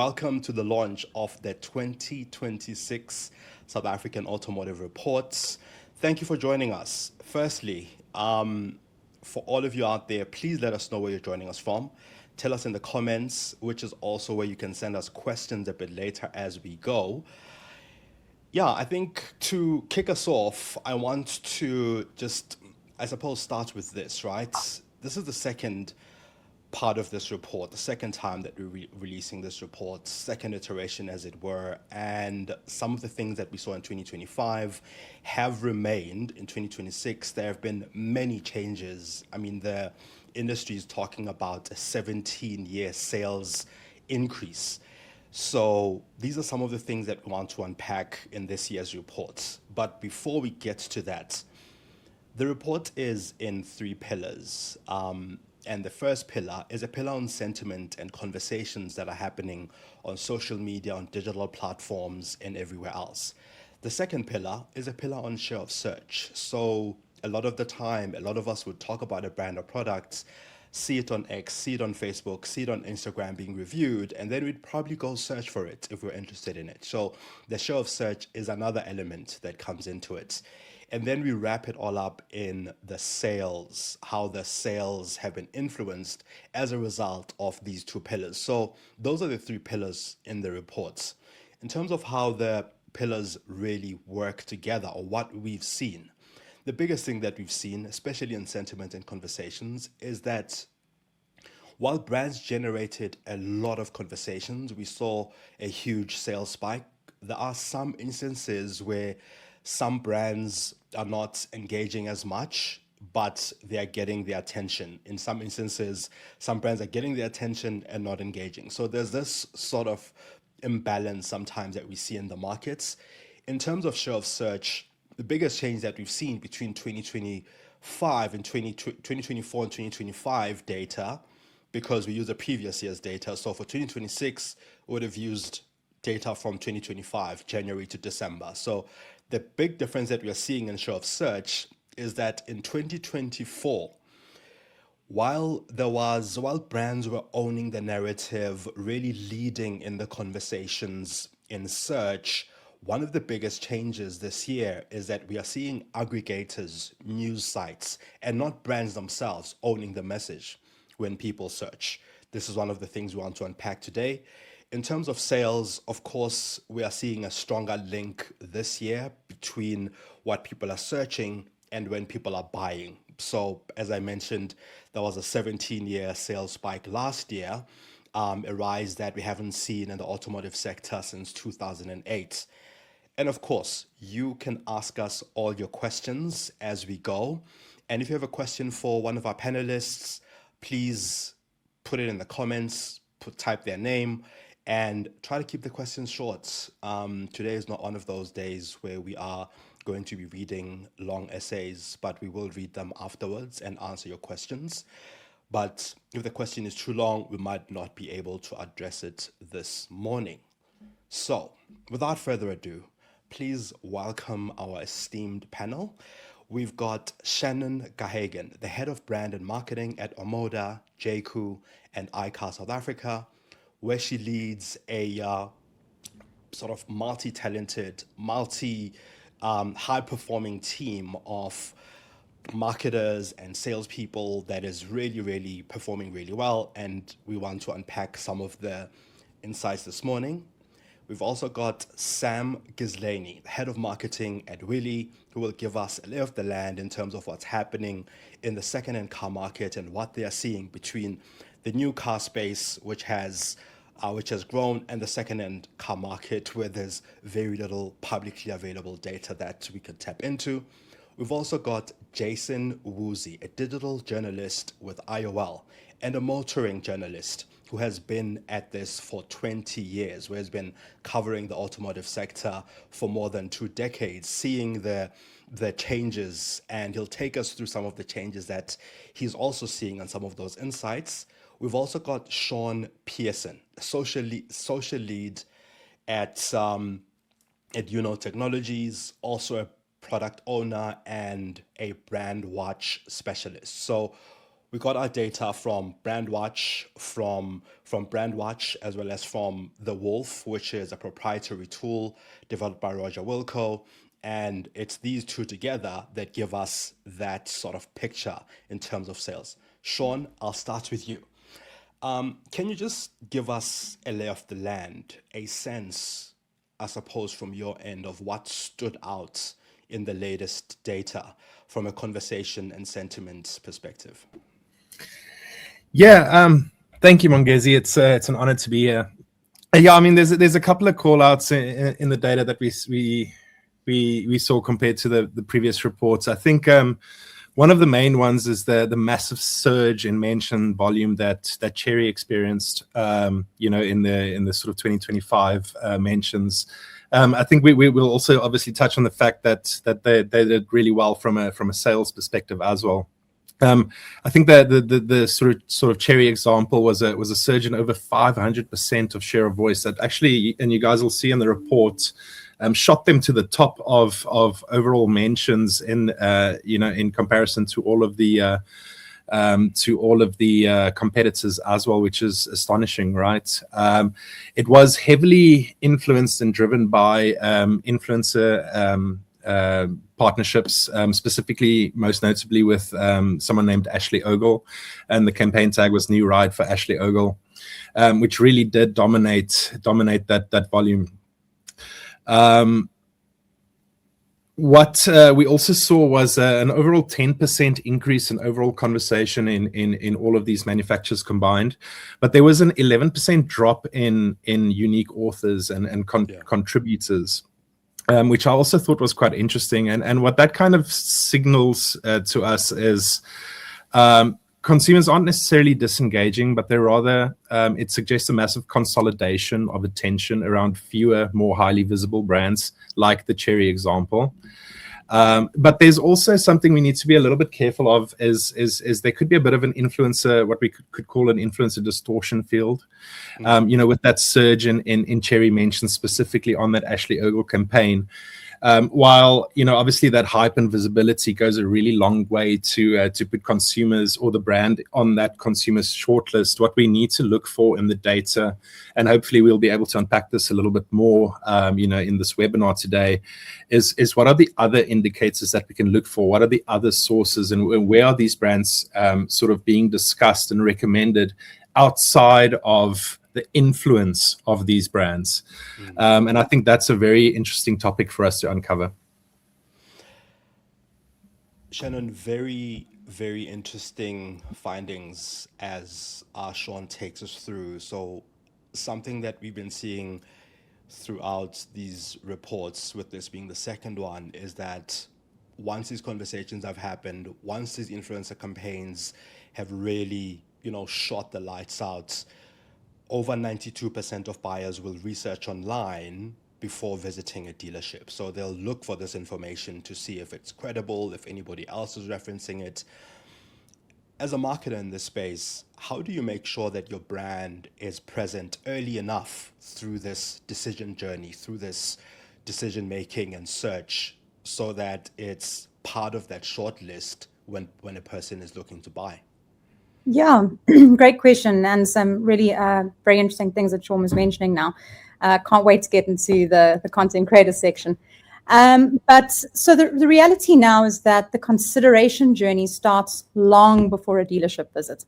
welcome to the launch of the 2026 South African Automotive Reports. Thank you for joining us. Firstly, for all of you out there, please let us know where you're joining us from. Tell us in the comments, which is also where you can send us questions a bit later as we go. Yeah, I think to kick us off, I want to just, I suppose, start with this, right? This is the second part of this report, the second time that we're releasing this report, second iteration as it were, and some of the things that we saw in 2025 have remained in 2026. There have been many changes. I mean, the industry is talking about a 17-year sales increase. So these are some of the things that we want to unpack in this year's report. But before we get to that, the report is in three pillars. And the first pillar is a pillar on sentiment and conversations that are happening on social media, on digital platforms, and everywhere else. The second pillar is a pillar on share of search. So a lot of the time, a lot of us would talk about a brand or product, see it on X, see it on Facebook, see it on Instagram being reviewed, and then we'd probably go search for it if we're interested in it. So the share of search is another element that comes into it. And then we wrap it all up in the sales, how the sales have been influenced as a result of these two pillars. So those are the three pillars in the reports. In terms of how the pillars really work together or what we've seen, the biggest thing that we've seen, especially in sentiment and conversations, is that while brands generated a lot of conversations, we saw a huge sales spike. There are some instances where some brands are not engaging as much, but they are getting the attention. In some instances, some brands are getting the attention and not engaging. So there's this sort of imbalance sometimes that we see in the markets. In terms of share of search, the biggest change that we've seen between 2025 and 2024 and 2025 data, because we use the previous year's data. So for 2026, we would have used data from 2025, January to December. So the big difference that we are seeing in share of search is that in 2024, while brands were owning the narrative, really leading in the conversations in search, one of the biggest changes this year is that we are seeing aggregators, news sites, and not brands themselves owning the message when people search. This is one of the things we want to unpack today. In terms of sales, of course, we are seeing a stronger link this year between what people are searching and when people are buying. So, as I mentioned, there was a 17-year sales spike last year, a rise that we haven't seen in the automotive sector since 2008. And of course, you can ask us all your questions as we go. And if you have a question for one of our panelists, please put it in the comments, type their name, and try to keep the questions short. Today is not one of those days where we are going to be reading long essays, but we will read them afterwards and answer your questions. But if the question is too long, we might not be able to address it this morning. So, without further ado, please welcome our esteemed panel. We've got Shannon Gahagan, the head of brand and marketing at OMODA, JAECOO, and iCAUR South Africa, where she leads a sort of multi-talented, high-performing team of marketers and salespeople that is really, really performing really well. And we want to unpack some of the insights this morning. We've also got Sam Ghisleni, head of marketing at Weelee, who will give us a lay of the land in terms of what's happening in the second-hand car market and what they are seeing between the new car space, which has grown, and the second-hand car market, where there's very little publicly available data that we can tap into. We've also got Jason Woosey, a digital journalist with IOL and a motoring journalist who has been at this for 20 years, who has been covering the automotive sector for more than 2 decades, seeing the changes, and he'll take us through some of the changes that he's also seeing and some of those insights. We've also got Sean Pearson, social lead at YOUKNOW Technologies, also a product owner and a brand watch specialist. So we got our data from Brandwatch, from Brandwatch, as well as from The Wolf, which is a proprietary tool developed by Roger Wilco. And it's these two together that give us that sort of picture in terms of sales. Sean, I'll start with you. Can you just give us a lay of the land, a sense, I suppose, from your end of what stood out in the latest data from a conversation and sentiment perspective? Yeah, thank you, Mongezi. It's an honor to be here. Yeah, I mean, there's a couple of call outs in the data that we saw compared to the previous reports. I think one of the main ones is the massive surge in mention volume that Cherry experienced, in the sort of 2025 mentions. I think we will also obviously touch on the fact that they did really well from a sales perspective as well. I think that the sort of Cherry example was a surge in over 500% of share of voice that actually, and you guys will see in the report, shot them to the top of overall mentions in comparison to all of the competitors as well, which is astonishing, right? It was heavily influenced and driven by influencer partnerships, specifically, most notably with someone named Ashley Ogle, and the campaign tag was "New Ride for Ashley Ogle," which really did dominate that volume. What we also saw was an overall 10% increase in overall conversation in all of these manufacturers combined, but there was an 11% drop in unique authors and contributors. Which I also thought was quite interesting. And what that kind of signals to us is consumers aren't necessarily disengaging, but they're rather, it suggests a massive consolidation of attention around fewer, more highly visible brands, like the Cherry example. But there's also something we need to be a little bit careful of is there could be a bit of an influencer, what we could call an influencer distortion field, with that surge in Cherry mentions specifically on that Ashley Ogle campaign. While, obviously that hype and visibility goes a really long way to put consumers or the brand on that consumer's shortlist, what we need to look for in the data, and hopefully we'll be able to unpack this a little bit more, in this webinar today, is what are the other indicators that we can look for? What are the other sources, and where are these brands sort of being discussed and recommended outside of the influence of these brands? And I think that's a very interesting topic for us to uncover. Shannon, very, very interesting findings as Sean takes us through. So something that we've been seeing throughout these reports, with this being the second one, is that once these conversations have happened, once these influencer campaigns have really, shot the lights out, over 92% of buyers will research online before visiting a dealership. So they'll look for this information to see if it's credible, if anybody else is referencing it. As a marketer in this space, how do you make sure that your brand is present early enough through this decision journey, through this decision making and search, so that it's part of that short list when a person is looking to buy? Yeah, great question, and some really very interesting things that Sean was mentioning now. Can't wait to get into the content creator section. But so the reality now is that the consideration journey starts long before a dealership visit.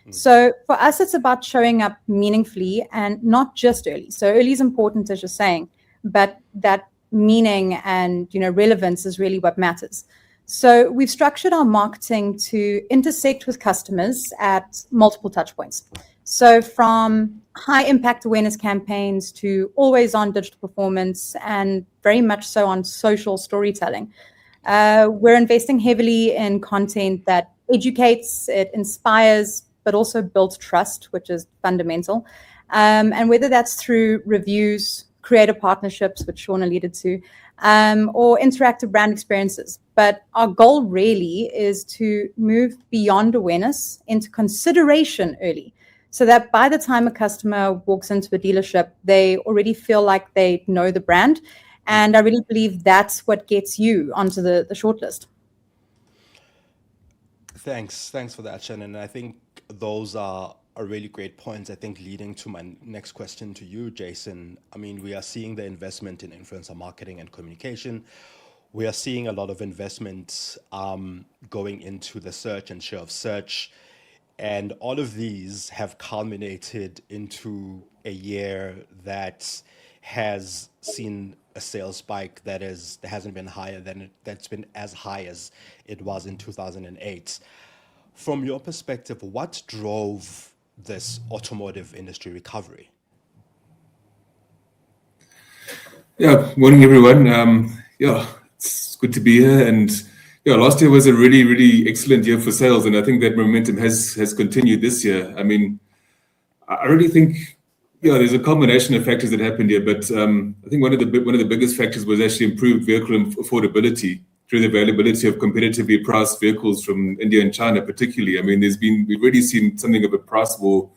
So for us, it's about showing up meaningfully and not just early. So early is important, as you're saying, but that meaning and relevance is really what matters. So we've structured our marketing to intersect with customers at multiple touch points. So from high impact awareness campaigns to always on digital performance, and very much so on social storytelling. We're investing heavily in content that educates, it inspires, but also builds trust, which is fundamental. And whether that's through reviews, creator partnerships, which Sean alluded to, or interactive brand experiences. But our goal really is to move beyond awareness into consideration early, so that by the time a customer walks into a dealership, they already feel like they know the brand. And I really believe that's what gets you onto the shortlist. Thanks for that, Shannon. I think those are really great points. I think leading to my next question to you, Jason. I mean, we are seeing the investment in influencer marketing and communication. We are seeing a lot of investment going into the search and share of search. And all of these have culminated into a year that has seen a sales spike that hasn't been higher that's been as high as it was in 2008. From your perspective, what drove this automotive industry recovery? Yeah, morning everyone. It's good to be here. And last year was a really, really excellent year for sales, and I think that momentum has continued this year. I mean, I really think there's a combination of factors that happened here, but I think one of the biggest factors was actually improved vehicle affordability through the availability of competitively priced vehicles from India and China, particularly. I mean, we've already seen something of a price war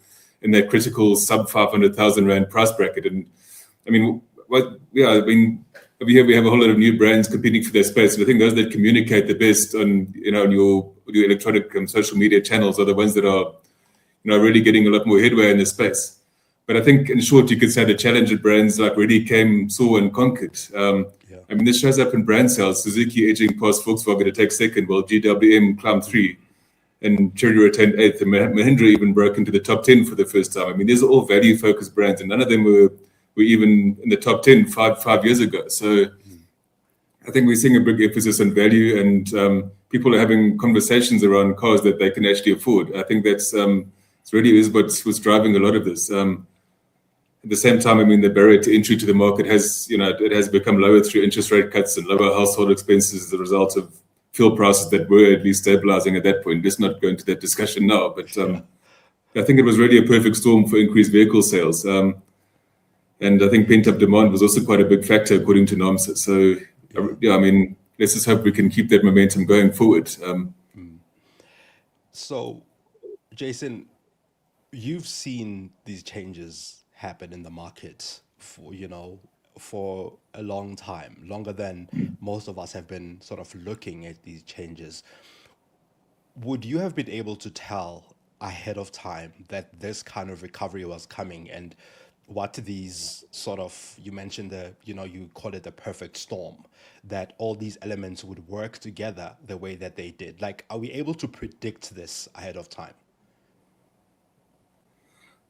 in that critical sub 500,000 rand price bracket, and I mean, over here we have a whole lot of new brands competing for their space, and I think those that communicate the best on on your electronic and social media channels are the ones that are really getting a lot more headway in this space. But I think, in short, you could say the challenger brands like really came, saw, and conquered. I mean, this shows up in brand sales. Suzuki edging past Volkswagen to take second, while GWM climbed 3, and Chery retained 8th, and Mahindra even broke into the top 10 for the first time. I mean, these are all value-focused brands, and none of them were even in the top 10 five years ago. So I think we're seeing a big emphasis on value, and people are having conversations around cars that they can actually afford. I think that's it really is what's driving a lot of this. At the same time, I mean, the barrier to entry to the market has become lower through interest rate cuts and lower household expenses as a result of fuel prices that were at least stabilizing at that point. Let's not go into that discussion now, but I think it was really a perfect storm for increased vehicle sales. And I think pent-up demand was also quite a big factor, according to NAAMSA. So, I mean, let's just hope we can keep that momentum going forward. So, Jason, you've seen these changes happen in the market for a long time, longer than most of us have been sort of looking at these changes. Would you have been able to tell ahead of time that this kind of recovery was coming, and what these sort of, you mentioned you call it the perfect storm, that all these elements would work together the way that they did? Like, are we able to predict this ahead of time?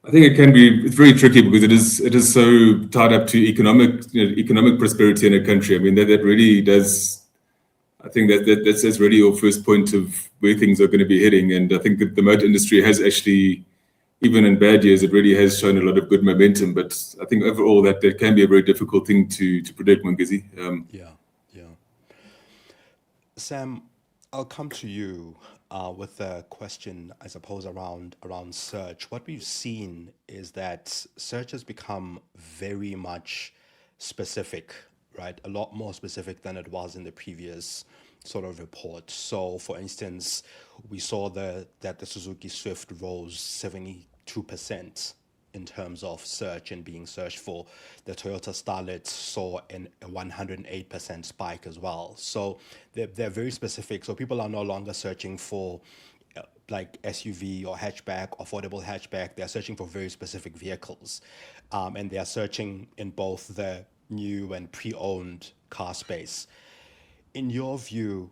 I think it's very tricky because it is so tied up to economic prosperity in a country. I mean, that really does. I think that's really your first point of where things are going to be heading. And I think that the motor industry has actually, even in bad years, it really has shown a lot of good momentum. But I think overall that can be a very difficult thing to predict, Mongezi. Yeah. Sam, I'll come to you with a question, I suppose, around search. What we've seen is that search has become very much specific, right? A lot more specific than it was in the previous sort of report. So, for instance, we saw that the Suzuki Swift rose 72% in terms of search and being searched for. The Toyota Starlet saw a 108% spike as well. So they're very specific. So people are no longer searching for like SUV or hatchback, affordable hatchback. They're searching for very specific vehicles. And they are searching in both the new and pre-owned car space. In your view,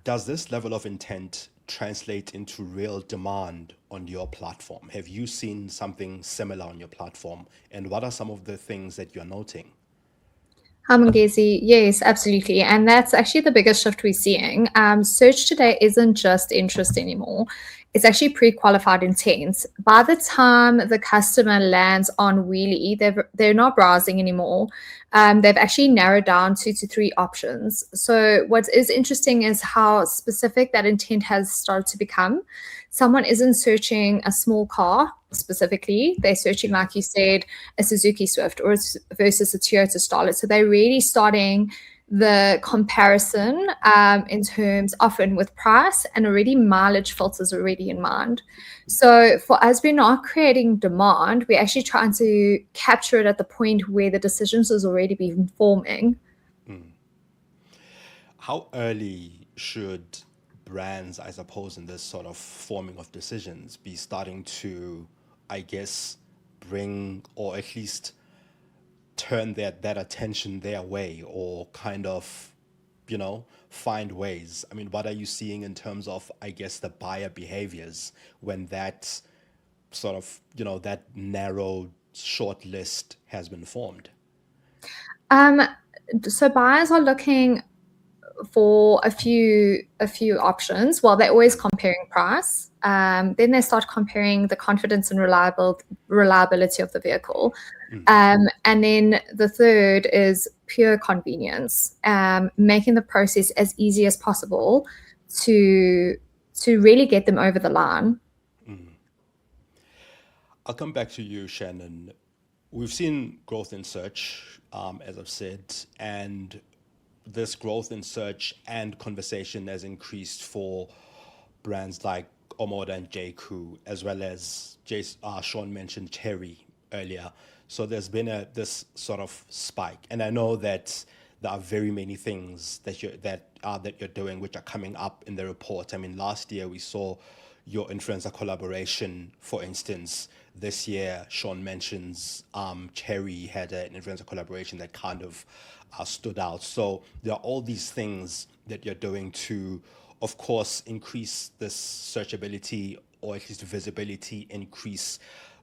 does this level of intent translate into real demand on your platform? Have you seen something similar on your platform? And what are some of the things that you're noting? Hi, Mongezi. Yes, absolutely. And that's actually the biggest shift we're seeing. Search today isn't just interest anymore. It's actually pre-qualified intent. By the time the customer lands on Weelee, they're not browsing anymore. They've actually narrowed down 2 to 3 options. So what is interesting is how specific that intent has started to become. Someone isn't searching a small car specifically. They're searching, like you said, a Suzuki Swift versus a Toyota Starlet. So they're really starting the comparison in terms often with price, and already mileage filters already in mind. So for us, we're not creating demand. We're actually trying to capture it at the point where the decisions is already been forming. How early should brands, I suppose, in this sort of forming of decisions be starting to, I guess, bring or at least turn that attention their way, or kind of, find ways? I mean, what are you seeing in terms of, I guess, the buyer behaviors when that sort of, that narrow short list has been formed? So buyers are looking for a few options. Well, they're always comparing price. Then they start comparing the confidence and reliability of the vehicle. And then the third is pure convenience, making the process as easy as possible to really get them over the line. I'll come back to you, Shannon. We've seen growth in search, as I've said, and this growth in search and conversation has increased for brands like OMODA and JAECOO, as well as Sean mentioned Cherry earlier. So there's been this sort of spike, and I know that there are very many things that you're doing which are coming up in the report. I mean, last year we saw your influencer collaboration, for instance. This year, Sean mentions Cherry had an influencer collaboration that kind of stood out. So there are all these things that you're doing to, of course, increase this searchability, or at least visibility, increase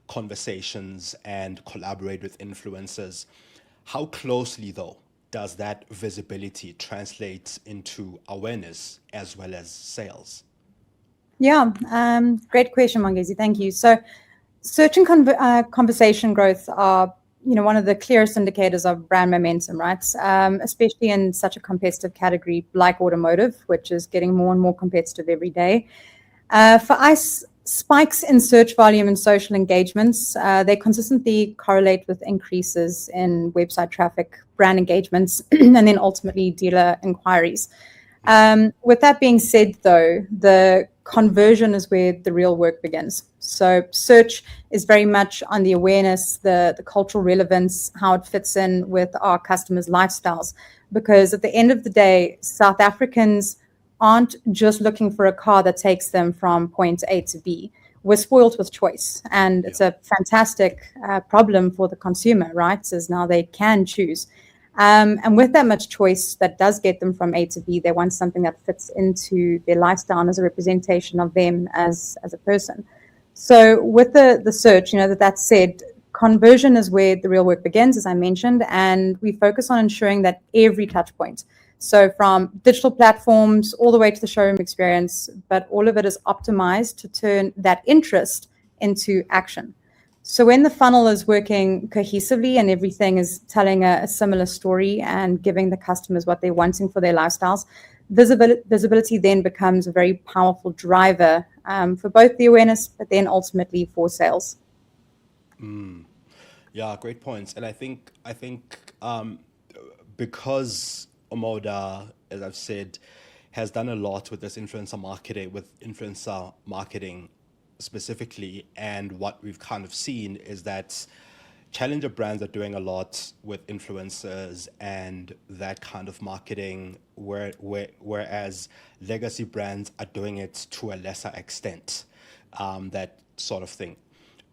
conversations, and collaborate with influencers. How closely, though, does that visibility translate into awareness as well as sales? Yeah, great question, Mongezi. Thank you. So search and conversation growth are, one of the clearest indicators of brand momentum, right? Especially in such a competitive category like automotive, which is getting more and more competitive every day. For us, spikes in search volume and social engagements, they consistently correlate with increases in website traffic, brand engagements, and then ultimately dealer inquiries. With that being said, though, the conversion is where the real work begins. So search is very much on the awareness, the cultural relevance, how it fits in with our customers' lifestyles. Because at the end of the day, South Africans aren't just looking for a car that takes them from point A to B. We're spoiled with choice, and it's a fantastic problem for the consumer, right? As now they can choose. And with that much choice that does get them from A to B, they want something that fits into their lifestyle as a representation of them as a person. So with the search, that said, conversion is where the real work begins, as I mentioned, and we focus on ensuring that every touch point, so from digital platforms all the way to the showroom experience, but all of it is optimized to turn that interest into action. So when the funnel is working cohesively and everything is telling a similar story and giving the customers what they're wanting for their lifestyles, visibility then becomes a very powerful driver for both the awareness, but then ultimately for sales. Yeah, great points. And I think because OMODA, as I've said, has done a lot with this influencer marketing specifically, and what we've kind of seen is that challenger brands are doing a lot with influencers and that kind of marketing, whereas legacy brands are doing it to a lesser extent, that sort of thing.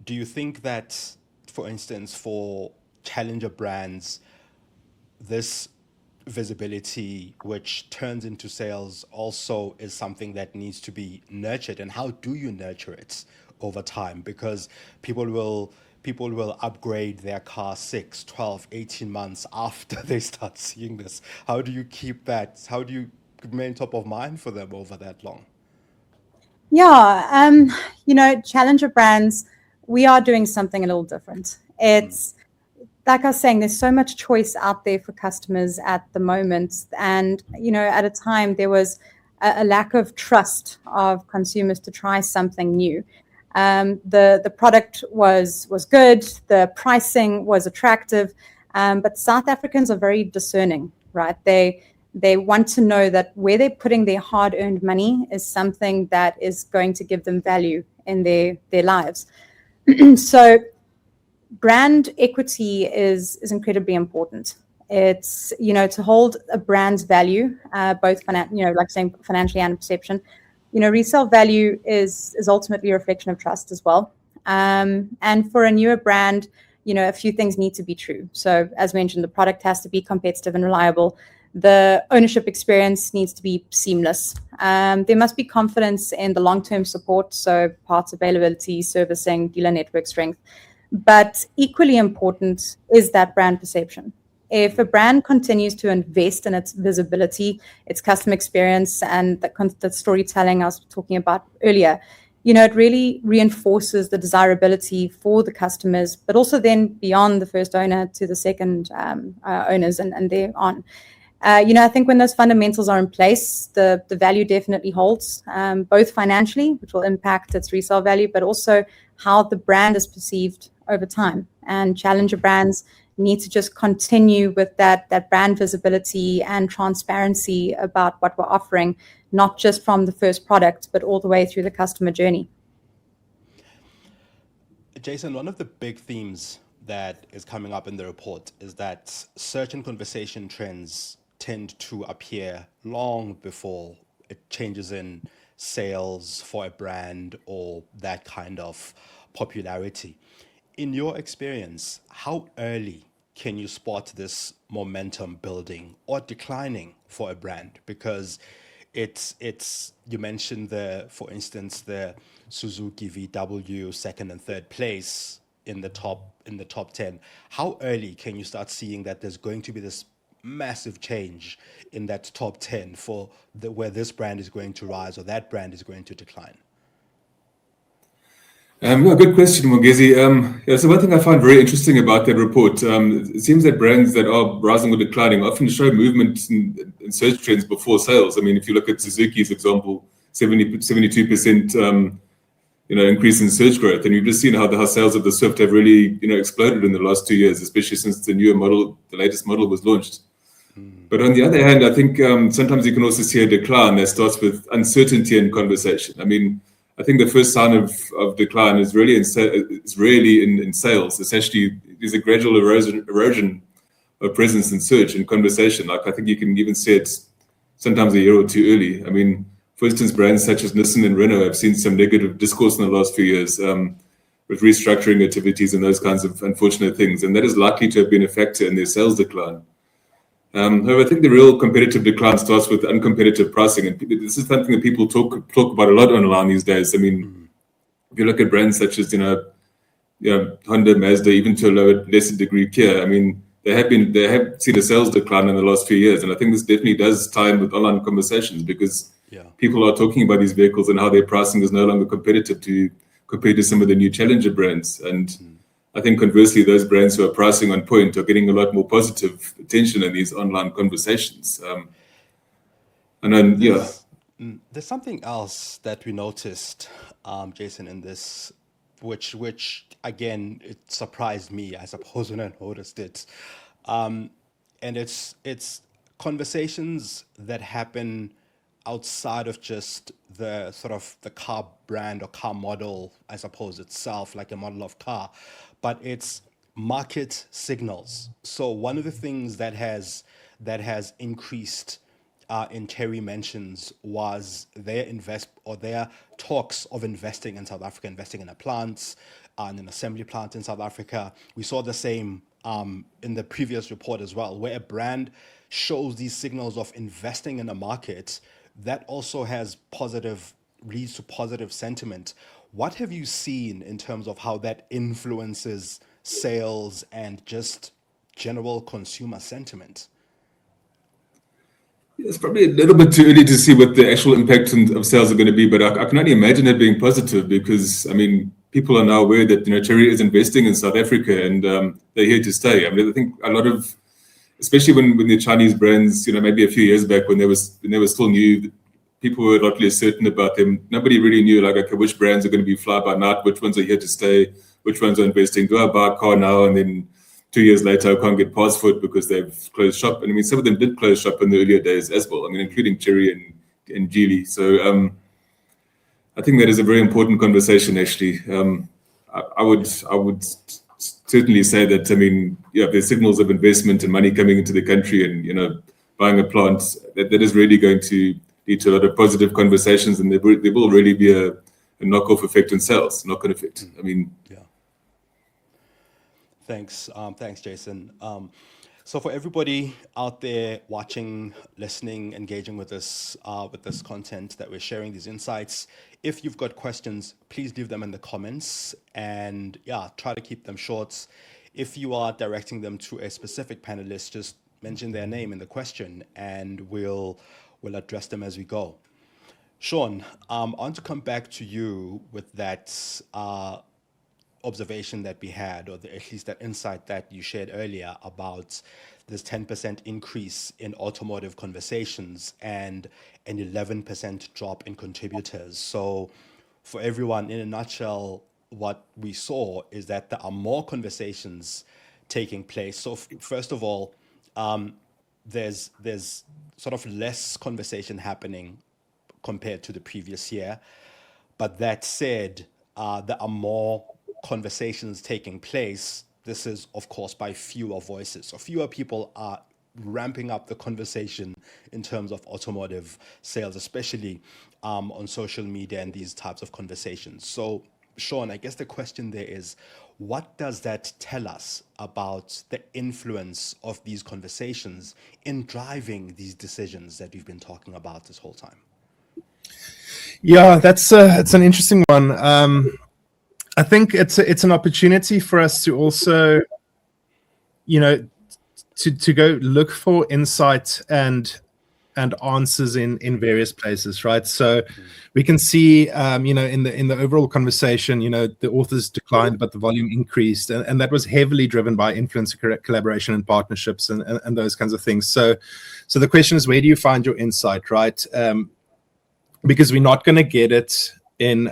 Do you think that, for instance, for challenger brands, this visibility, which turns into sales, also is something that needs to be nurtured? And how do you nurture it over time? Because people will upgrade their car 6, 12, 18 months after they start seeing this. How do you keep that? How do you remain top of mind for them over that long? Yeah, challenger brands, we are doing something a little different. It's like I was saying, there's so much choice out there for customers at the moment. And, at a time there was a lack of trust of consumers to try something new. The product was good, the pricing was attractive, but South Africans are very discerning, right? They want to know that where they're putting their hard-earned money is something that is going to give them value in their lives. So brand equity is incredibly important. It's, to hold a brand's value, both like saying financially and perception, resale value is ultimately a reflection of trust as well. And for a newer brand, a few things need to be true. So as mentioned, the product has to be competitive and reliable. The ownership experience needs to be seamless. There must be confidence in the long-term support, so parts availability, servicing, dealer network strength. But equally important is that brand perception. If a brand continues to invest in its visibility, its customer experience, and the storytelling I was talking about earlier, it really reinforces the desirability for the customers, but also then beyond the first owner to the second owners and thereon. I think when those fundamentals are in place, the value definitely holds, both financially, which will impact its resale value, but also how the brand is perceived over time. And challenger brands need to just continue with that brand visibility and transparency about what we're offering, not just from the first product, but all the way through the customer journey. Jason, one of the big themes that is coming up in the report is that search and conversation trends tend to appear long before it changes in sales for a brand or that kind of popularity. In your experience, how early can you spot this momentum building or declining for a brand? Because you mentioned for instance, the Suzuki VW second and third place in the top 10. How early can you start seeing that there's going to be this massive change in that top 10 for where this brand is going to rise or that brand is going to decline? Good question, Mongezi. So one thing I find very interesting about that report, it seems that brands that are rising or declining often show movement in search trends before sales. I mean, if you look at Suzuki's example, 72% increase in search growth, and you've just seen how sales of the Swift have really exploded in the last 2 years, especially since the latest model was launched. But on the other hand, I think sometimes you can also see a decline that starts with uncertainty in conversation. I mean, I think the first sign of decline is really in sales. It's actually there's a gradual erosion of presence in search and conversation. Like I think you can even see it sometimes a year or two early. I mean, for instance, brands such as Nissan and Renault have seen some negative discourse in the last few years with restructuring activities and those kinds of unfortunate things, and that is likely to have been a factor in their sales decline. However, I think the real competitive decline starts with uncompetitive pricing, and this is something that people talk about a lot online these days. I mean, if you look at brands such as Honda, Mazda, even to a lesser degree Kia, I mean, they have seen a sales decline in the last few years, and I think this definitely does tie in with online conversations because people are talking about these vehicles and how their pricing is no longer competitive compared to some of the new challenger brands. And I think conversely, those brands who are pricing on point are getting a lot more positive attention in these online conversations. There's something else that we noticed, Jason, in this, which again, it surprised me, I suppose, when I noticed it. And it's conversations that happen outside of just the sort of the car brand or car model, I suppose, itself, like a model of car, but it's market signals. So one of the things that has increased in Terry mentions was their talks of investing in South Africa, investing in a plant, in an assembly plant in South Africa. We saw the same in the previous report as well, where a brand shows these signals of investing in a market that also leads to positive sentiment. What have you seen in terms of how that influences sales and just general consumer sentiment? It's probably a little bit too early to see what the actual impact of sales are going to be, but I can only imagine it being positive because, I mean, people are now aware that Chery is investing in South Africa and they're here to stay. I mean, I think a lot of, especially when the Chinese brands, maybe a few years back when they were still new, people were a lot less certain about them. Nobody really knew, okay, which brands are going to be fly by night, which ones are here to stay, which ones are investing. Do I buy a car now and then 2 years later I can't get parts for it because they've closed shop? And I mean, some of them did close shop in the earlier days as well. I mean, including Chery and Geely. So I think that is a very important conversation, actually. I would certainly say that, I mean, there's signals of investment and money coming into the country and, buying a plant, that is really going to lead to a lot of positive conversations, and there will really be a knock-off effect in sales, knock-on effect. I mean, Yeah. Thanks, Jason. So for everybody out there watching, listening, engaging with this content that we're sharing, these insights, if you've got questions, please leave them in the comments, and yeah, try to keep them short. If you are directing them to a specific panelist, just mention their name in the question, and we'll address them as we go. Sean, I want to come back to you with that observation that we had, or at least that insight that you shared earlier about this 10% increase in automotive conversations and an 11% drop in contributors. So for everyone, in a nutshell, what we saw is that there are more conversations taking place. So first of all, there's sort of less conversation happening compared to the previous year. But that said, there are more conversations taking place. This is, of course, by fewer voices. So fewer people are ramping up the conversation in terms of automotive sales, especially on social media and these types of conversations. So, Sean, I guess the question there is, what does that tell us about the influence of these conversations in driving these decisions that we've been talking about this whole time? Yeah, it's an interesting one. I think it's an opportunity for us to also, to go look for insight and answers in various places, right? So we can see, in the overall conversation, the authors declined, but the volume increased, and that was heavily driven by influencer collaboration and partnerships and those kinds of things. So the question is, where do you find your insight, right? Because we're not going to get it in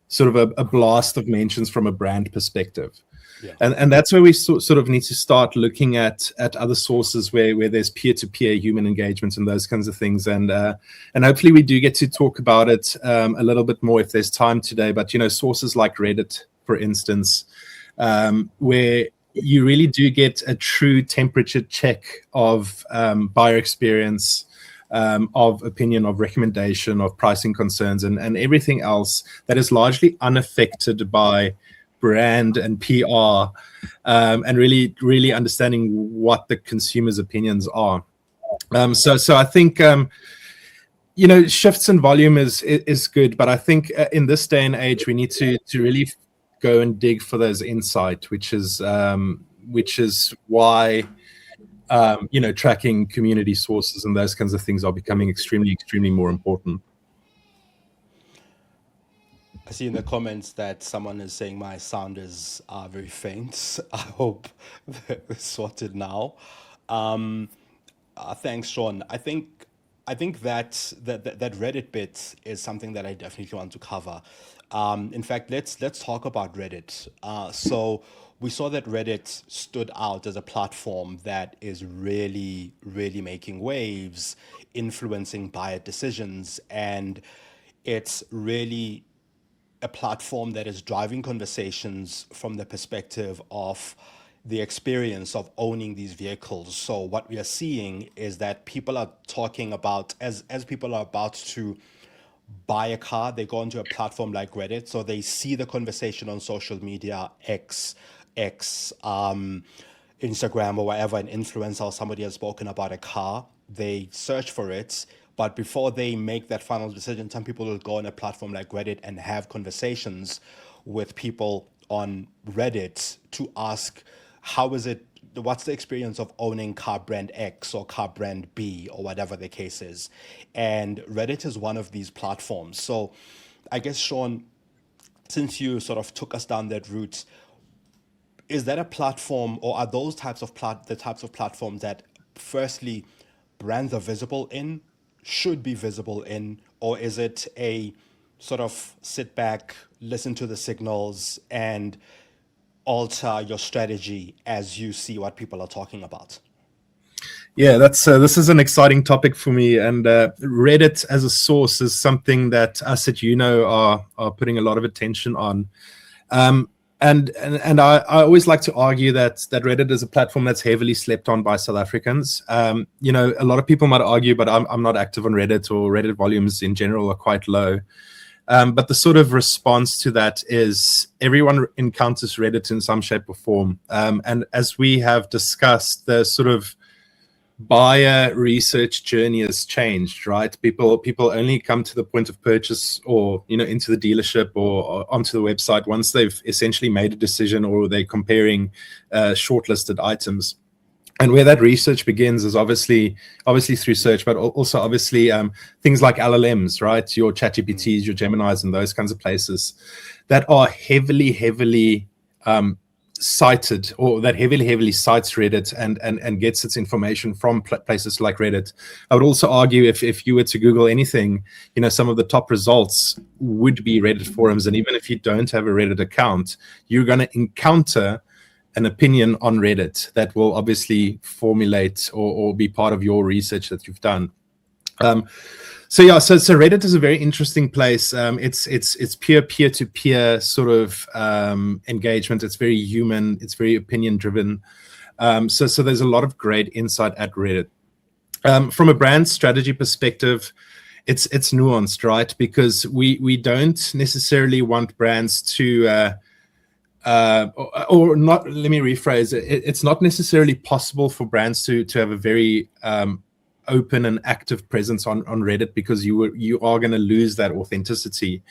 sort of a blast of mentions from a brand perspective. Yeah. And that's where we sort of need to start looking at other sources where there's peer-to-peer human engagement and those kinds of things. And hopefully we do get to talk about it a little bit more if there's time today. But, sources like Reddit, for instance, where you really do get a true temperature check of buyer experience, of opinion, of recommendation, of pricing concerns, and everything else that is largely unaffected by brand and PR, and really understanding what the consumer's opinions are. So I think shifts in volume is good, but I think in this day and age we need to really go and dig for those insights, which is why tracking community sources and those kinds of things are becoming extremely more important. I see in the comments that someone is saying my sound is very faint. I hope that it's sorted now. Thanks, Sean. I think that Reddit bit is something that I definitely want to cover. In fact, let's talk about Reddit. So we saw that Reddit stood out as a platform that is really making waves, influencing buyer decisions, and it's really a platform that is driving conversations from the perspective of the experience of owning these vehicles. So what we are seeing is that people are talking about, as people are about to buy a car, they go onto a platform like Reddit, so they see the conversation on social media, X, Instagram, or wherever, an influencer or somebody has spoken about a car, they search for it. But before they make that final decision, some people will go on a platform like Reddit and have conversations with people on Reddit to ask, what's the experience of owning car brand X or car brand B or whatever the case is. And Reddit is one of these platforms. So I guess, Sean, since you sort of took us down that route, is that a platform, or are those types of the types of platforms that firstly brands are visible in, should be visible in, or is it a sort of sit back, listen to the signals, and alter your strategy as you see what people are talking about? Yeah, this is an exciting topic for me, and Reddit as a source is something that us at YOUKNOW are putting a lot of attention on. I always like to argue that Reddit is a platform that's heavily slept on by South Africans. You know, a lot of people might argue, but I'm not active on Reddit, or Reddit volumes in general are quite low. But the sort of response to that is everyone encounters Reddit in some shape or form. And as we have discussed, the sort of buyer research journey has changed, right? People only come to the point of purchase, or, you know, into the dealership or onto the website once they've essentially made a decision, or they're comparing shortlisted items. And where that research begins is obviously through search, but also obviously things like LLMs, right? Your ChatGPTs, your Geminis, and those kinds of places that are heavily cited, or that heavily cites Reddit and gets its information from places like Reddit. I would also argue if you were to Google anything, you know, some of the top results would be Reddit forums. And even if you don't have a Reddit account, you're going to encounter an opinion on Reddit that will obviously formulate or be part of your research that you've done. So Reddit is a very interesting place. It's peer-to-peer sort of engagement. It's very human. It's very opinion driven. So there's a lot of great insight at Reddit. From a brand strategy perspective, it's nuanced, right? Because we don't necessarily want brands to or not. Let me rephrase it. It's not necessarily possible for brands to have a very open and active presence on Reddit, because you are going to lose that authenticity,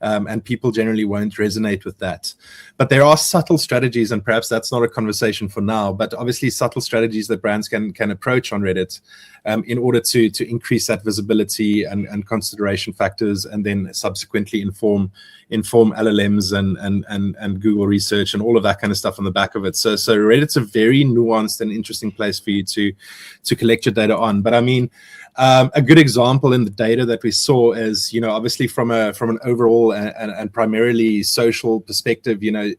and people generally won't resonate with that. But there are subtle strategies, and perhaps that's not a conversation for now, but obviously subtle strategies that brands can approach on Reddit in order to increase that visibility and consideration factors, and then subsequently inform LLMs and Google research and all of that kind of stuff on the back of it. So Reddit's a very nuanced and interesting place for you to collect your data on. But I mean, a good example in the data that we saw is, you know, obviously from an overall and primarily social perspective, you know,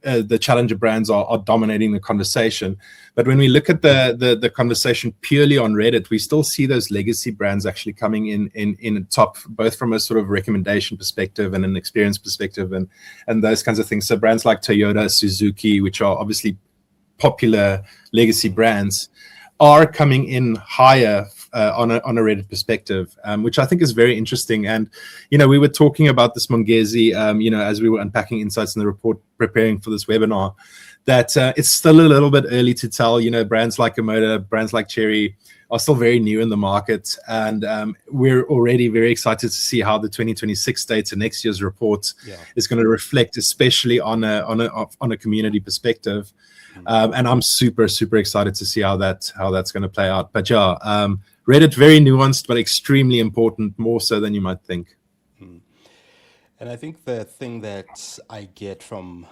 the challenger brands are dominating the conversation. But when we look at the conversation purely on Reddit, we still see those legacy brands actually coming in top, both from a sort of recommendation perspective and an experience perspective and those kinds of things. So brands like Toyota, Suzuki, which are obviously popular legacy brands, are coming in higher on a Reddit perspective, which I think is very interesting. And, you know, we were talking about this, Mongezi, you know, as we were unpacking insights in the report, preparing for this webinar, that it's still a little bit early to tell. You know, brands like OMODA, brands like Cherry are still very new in the market. And we're already very excited to see how the 2026 data, next year's report, is going to reflect, especially on a community perspective. And I'm super excited to see how that's going to play out. But yeah, Reddit, very nuanced, but extremely important, more so than you might think. And I think the thing that I get from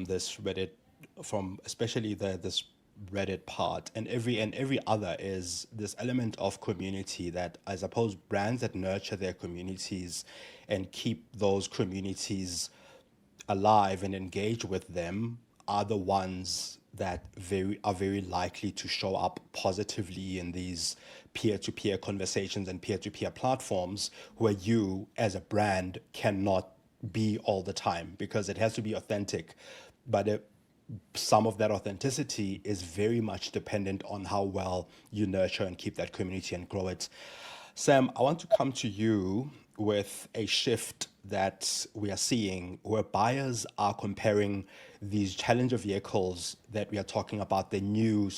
this Reddit, from especially this Reddit part and every other, is this element of community, that I suppose brands that nurture their communities and keep those communities alive and engage with them are the ones that are very likely to show up positively in these peer-to-peer conversations and peer-to-peer platforms, where you as a brand cannot be all the time, because it has to be authentic. But some of that authenticity is very much dependent on how well you nurture and keep that community and grow it. Sam, I want to come to you with a shift that we are seeing, where buyers are comparing these challenger vehicles that we are talking about, the new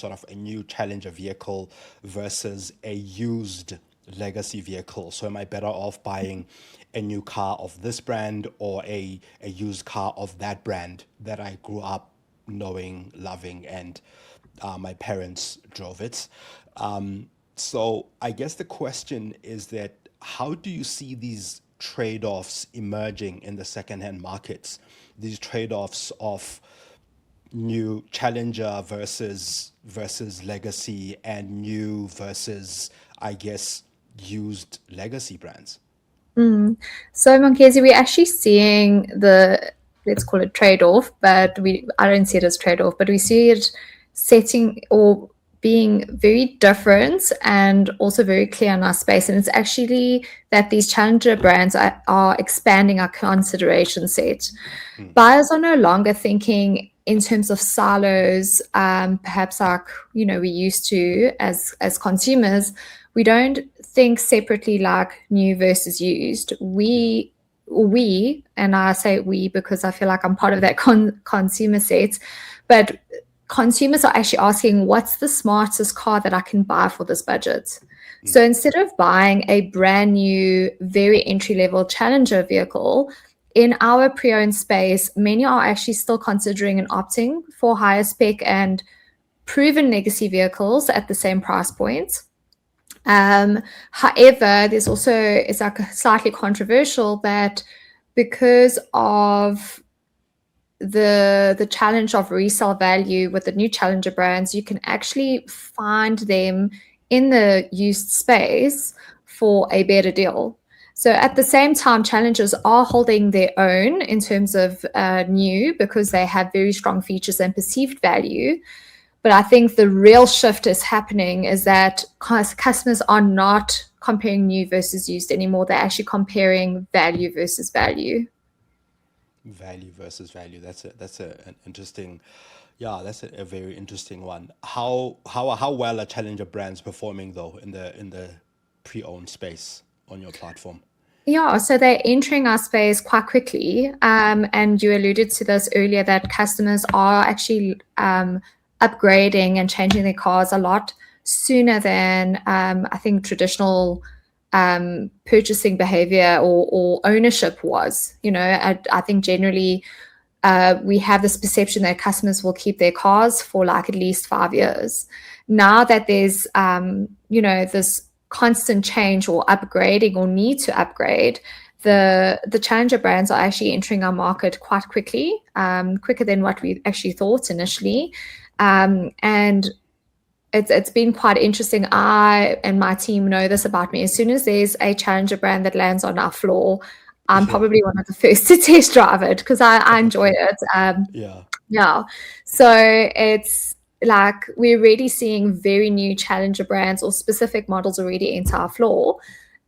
challenger vehicle versus a used legacy vehicle. So am I better off buying a new car of this brand, or a used car of that brand that I grew up knowing, loving, and my parents drove it? So I guess the question is that, how do you see these trade-offs emerging in the second-hand markets? These trade-offs of new challenger versus legacy, and new versus, I guess, used legacy brands. So Mongezi, we're actually seeing the, let's call it trade-off, but I don't see it as trade-off, but we see it setting or being very different and also very clear in our space. And it's actually that these challenger brands are expanding our consideration set. Buyers are no longer thinking in terms of silos, perhaps like, we used to as consumers. We don't think separately like new versus used. We, and I say we because I feel like I'm part of that consumer set, but consumers are actually asking, what's the smartest car that I can buy for this budget? So instead of buying a brand new, very entry-level challenger vehicle, in our pre-owned space, many are actually still considering and opting for higher spec and proven legacy vehicles at the same price point. However, there's also, it's like slightly controversial that because of the challenge of resale value with the new challenger brands, you can actually find them in the used space for a better deal. So at the same time, challengers are holding their own in terms of new because they have very strong features and perceived value. But I think the real shift is happening is that customers are not comparing new versus used anymore. They're actually comparing value versus value. Value versus value. That's an interesting, that's a very interesting one. How well are challenger brands performing though in the pre-owned space on your platform? Yeah, so they're entering our space quite quickly. And you alluded to this earlier that customers are actually upgrading and changing their cars a lot sooner than I think traditional purchasing behavior or ownership was. I think generally we have this perception that customers will keep their cars for like at least 5 years. Now that there's this constant change or upgrading or need to upgrade, the challenger brands are actually entering our market quite quickly, quicker than what we actually thought initially. And it's been quite interesting. I and my team know this about me. As soon as there's a challenger brand that lands on our floor, I'm probably one of the first to test drive it because I enjoy it. Yeah. So it's like we're already seeing very new challenger brands or specific models already enter our floor.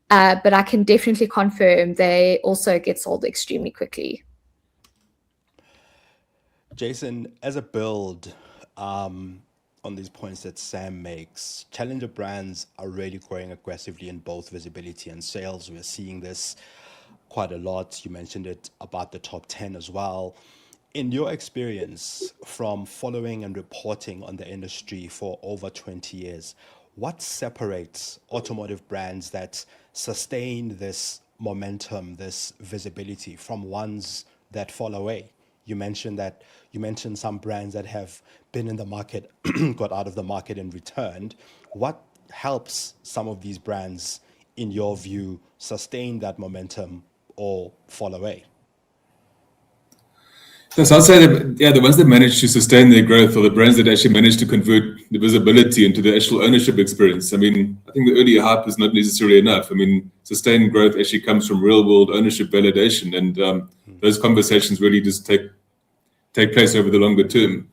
But I can definitely confirm they also get sold extremely quickly. Jason, as a build, on these points that Sam makes, challenger brands are really growing aggressively in both visibility and sales. We're seeing this quite a lot. You mentioned it about the top 10 as well. In your experience from following and reporting on the industry for over 20 years, what separates automotive brands that sustain this momentum, this visibility from ones that fall away? You mentioned some brands that have been in the market, got out of the market and returned. What helps some of these brands, in your view, sustain that momentum or fall away? So I'd say that, the ones that manage to sustain their growth are the brands that actually manage to convert the visibility into the actual ownership experience. I think the early hype is not necessarily enough. Sustained growth actually comes from real world ownership validation, and those conversations really just take place over the longer term.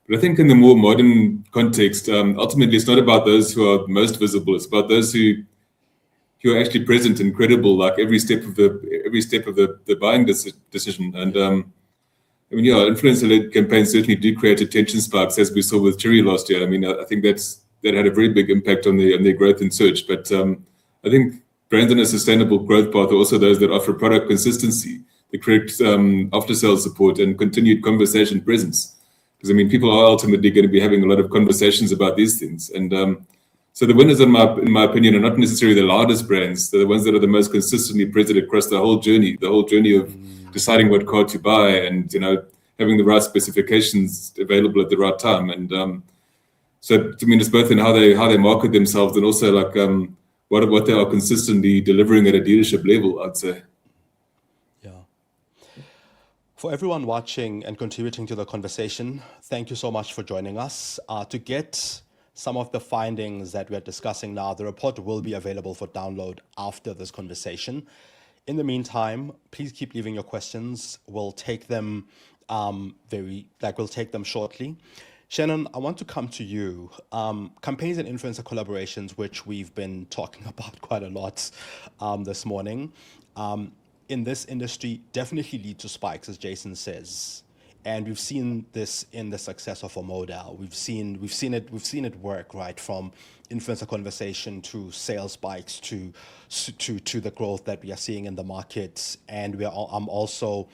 But I think in the more modern context, ultimately it's not about those who are most visible. It's about those who are actually present and credible, like every step of the buying decision. And influencer-led campaigns certainly do create attention spikes, as we saw with Cherry last year. I think that had a very big impact on their growth in search. But I think brands on a sustainable growth path are also those that offer product consistency, the correct after-sales support, and continued conversation presence. Because people are ultimately going to be having a lot of conversations about these things. And so the winners, in my opinion, are not necessarily the loudest brands. They're the ones that are the most consistently present across the whole journey of deciding what car to buy and having the right specifications available at the right time. And so it's both in how they market themselves and also like what they are consistently delivering at a dealership level, I'd say. For everyone watching and contributing to the conversation, thank you so much for joining us. To get some of the findings that we're discussing now, the report will be available for download after this conversation. In the meantime, please keep leaving your questions. We'll take them we'll take them shortly. Shannon, I want to come to you. Campaigns and influencer collaborations, which we've been talking about quite a lot this morning, in this industry definitely lead to spikes, as Jason says. And we've seen this in the success of OMODA. We've seen it work, right, from influencer conversation to sales spikes to the growth that we are seeing in the market. And I'm also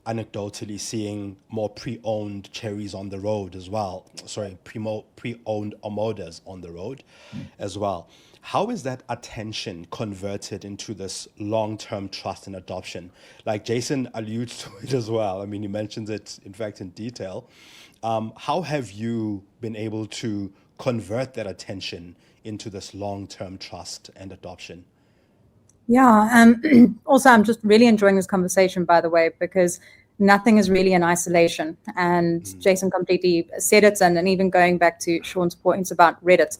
anecdotally seeing more pre-owned cherries on the road as well. Sorry, pre-owned OMODAs on the road as well. How is that attention converted into this long-term trust and adoption? Like Jason alludes to it as well. I mean, he mentions it, in fact, in detail. How have you been able to convert that attention into this long-term trust and adoption? Yeah. Also, I'm just really enjoying this conversation, by the way, because nothing is really in isolation. And Jason completely said it, and even going back to Sean's points about Reddit.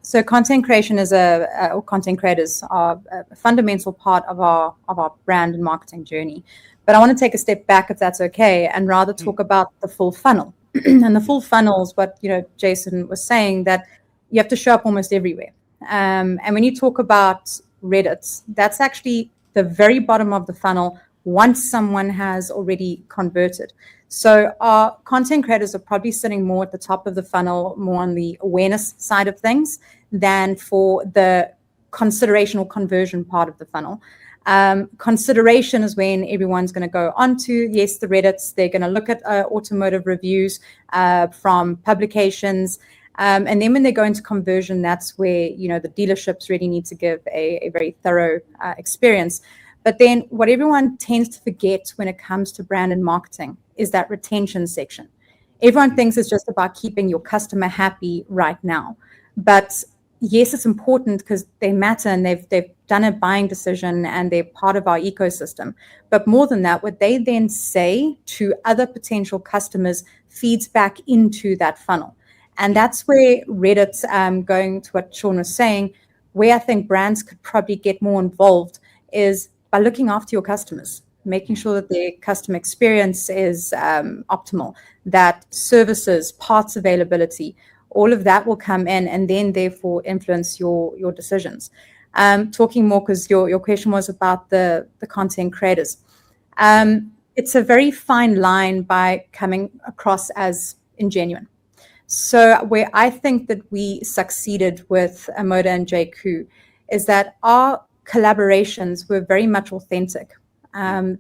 So content creation or content creators are a fundamental part of our brand and marketing journey. But I want to take a step back, if that's okay, and rather talk about the full funnel. And the full funnel is what Jason was saying, that you have to show up almost everywhere. And when you talk about Reddit, that's actually the very bottom of the funnel once someone has already converted. So our content creators are probably sitting more at the top of the funnel, more on the awareness side of things, than for the consideration or conversion part of the funnel. Consideration is when everyone's going to go onto, yes, the Reddits. They're going to look at automotive reviews from publications. And then when they go into conversion, that's where, the dealerships really need to give a very thorough experience. But then what everyone tends to forget when it comes to brand and marketing is that retention section. Everyone thinks it's just about keeping your customer happy right now. But yes, it's important because they matter and they've done a buying decision and they're part of our ecosystem. But more than that, what they then say to other potential customers feeds back into that funnel. And that's where Reddit, going to what Sean was saying, where I think brands could probably get more involved is by looking after your customers, making sure that their customer experience is optimal, that services, parts availability, all of that will come in and then therefore influence your decisions. Talking more, because your question was about the content creators. It's a very fine line by coming across as ingenuine. So where I think that we succeeded with OMODA and JAECOO is that our collaborations were very much authentic.